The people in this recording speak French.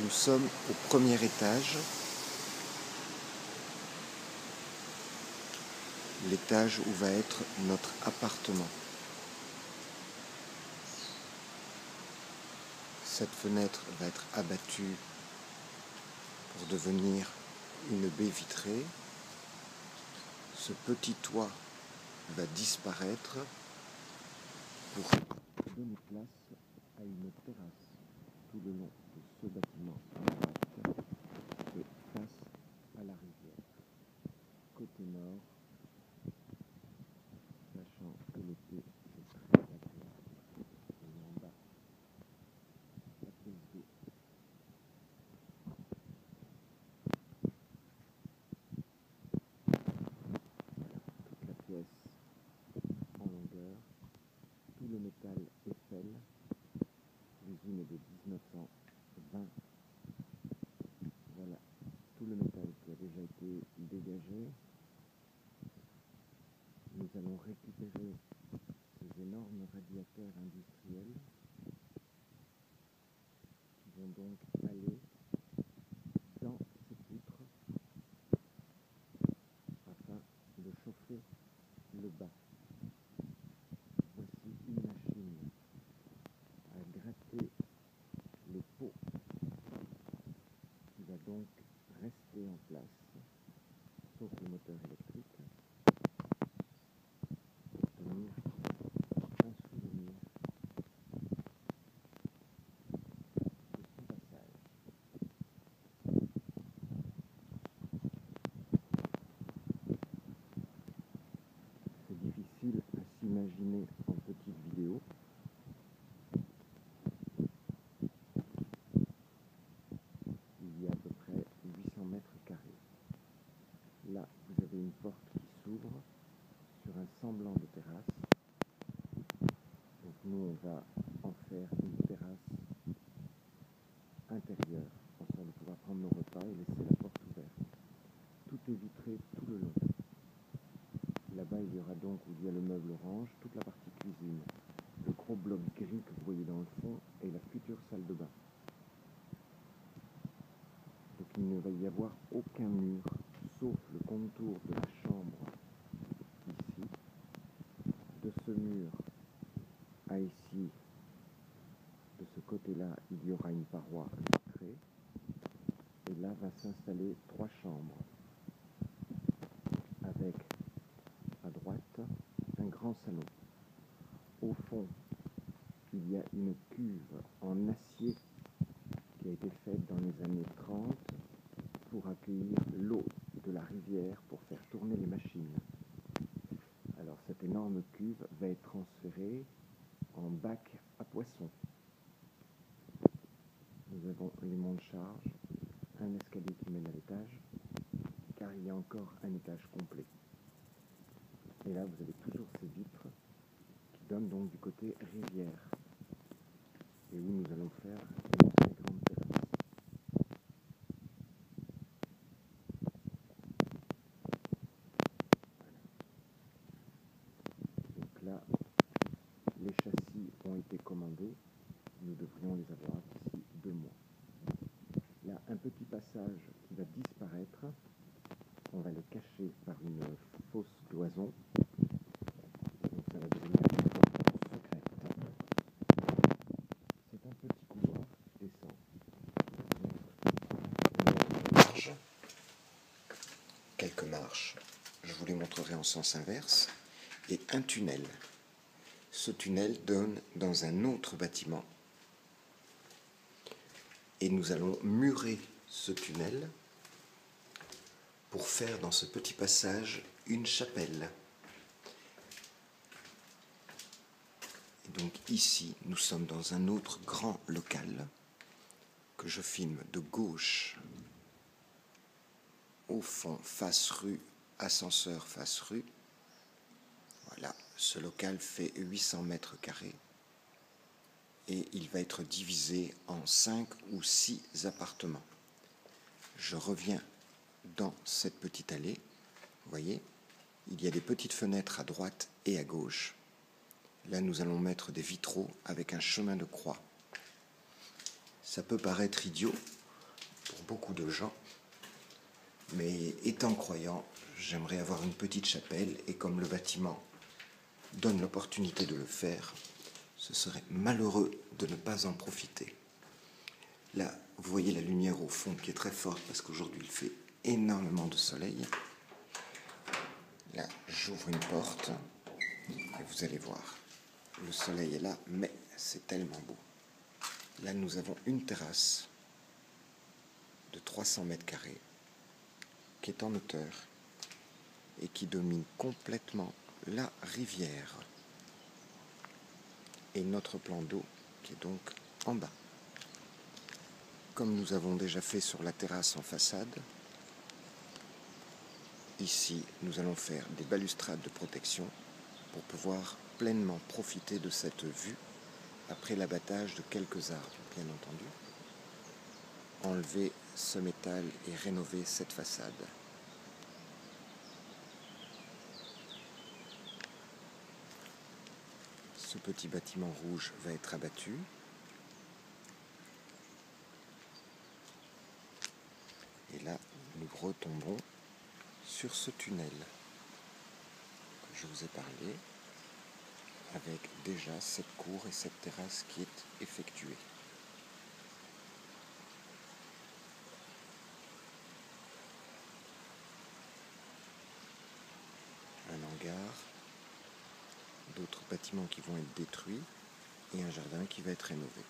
Nous sommes au premier étage, l'étage où va être notre appartement. Cette fenêtre va être abattue pour devenir une baie vitrée. Ce petit toit va disparaître pour donner place à une terrasse tout le long de ce bâtiment à droite et face à la rivière. Côté nord, sachant que l'été est très agréable, et en bas, la pièce d'eau. Toute la pièce en longueur, tout le métal Eiffel, l'usine est de 1920. Voilà, tout le métal qui a déjà été dégagé. Nous allons récupérer ces énormes radiateurs industriels qui vont donc aller dans ces poutres afin de chauffer le bas. Voici une machine à gratter les pots qui va donc rester en place, sauf le moteur électrique, pour tenir un souvenir de son passage. C'est difficile à s'imaginer en petite vidéo. Il y a à peu près 800 mètres carrés. Là, vous avez une porte qui s'ouvre sur un semblant de terrasse. Donc nous, on va en faire une terrasse intérieure, en sorte de pouvoir prendre nos repas et laisser la porte ouverte. Tout est vitré tout le long. Là-bas, il y aura donc, où il y a le meuble orange, toute la partie cuisine. Le gros bloc gris que vous voyez dans le fond est la future salle de bain. Donc il ne va y avoir aucun mur, sauf le contour de la chambre ici. De ce mur à ici, de ce côté-là, il y aura une paroi vitrée. Et là va s'installer 3 chambres, avec à droite un grand salon. Au fond, il y a une cuve en acier qui a été faite dans les années 30 pour accueillir l'eau de la rivière pour faire tourner les machines. Alors cette énorme cuve va être transférée en bac à poissons. Nous avons les monts de charge, un escalier qui mène à l'étage, car il y a encore un étage complet. Et là, vous avez toujours ces vitres qui donnent donc du côté rivière, et où nous allons faire une très grande terrasse. Voilà. Donc là, les châssis ont été commandés. Nous devrions les avoir d'ici 2 mois. Là, un petit passage qui va disparaître. On va le cacher par une fausse cloison. Donc ça va devenir une porte secrète. C'est un petit couloir qui descend. Quelques marches. Je vous les montrerai en sens inverse. Et un tunnel. Ce tunnel donne dans un autre bâtiment. Et nous allons murer ce tunnel pour faire dans ce petit passage une chapelle. Et donc ici, nous sommes dans un autre grand local que je filme de gauche, au fond, face rue, ascenseur face rue. Voilà, ce local fait 800 mètres carrés et il va être divisé en 5 ou 6 appartements. Je reviens dans cette petite allée. Vous voyez, il y a des petites fenêtres à droite et à gauche. Là, nous allons mettre des vitraux avec un chemin de croix. Ça peut paraître idiot, beaucoup de gens. Mais étant croyant, j'aimerais avoir une petite chapelle et comme le bâtiment donne l'opportunité de le faire, ce serait malheureux de ne pas en profiter. Là, vous voyez la lumière au fond qui est très forte parce qu'aujourd'hui il fait énormément de soleil. Là, j'ouvre une porte et vous allez voir, le soleil est là, mais c'est tellement beau. Là, nous avons une terrasse de 300 mètres carrés qui est en hauteur et qui domine complètement la rivière et notre plan d'eau qui est donc en bas. Comme nous avons déjà fait sur la terrasse en façade, ici nous allons faire des balustrades de protection pour pouvoir pleinement profiter de cette vue après l'abattage de quelques arbres, bien entendu. Enlever ce métal et rénover cette façade. Ce petit bâtiment rouge va être abattu. Et là, nous retombons sur ce tunnel que je vous ai parlé, avec déjà cette cour et cette terrasse qui est effectuée. Un hangar, d'autres bâtiments qui vont être détruits et un jardin qui va être rénové.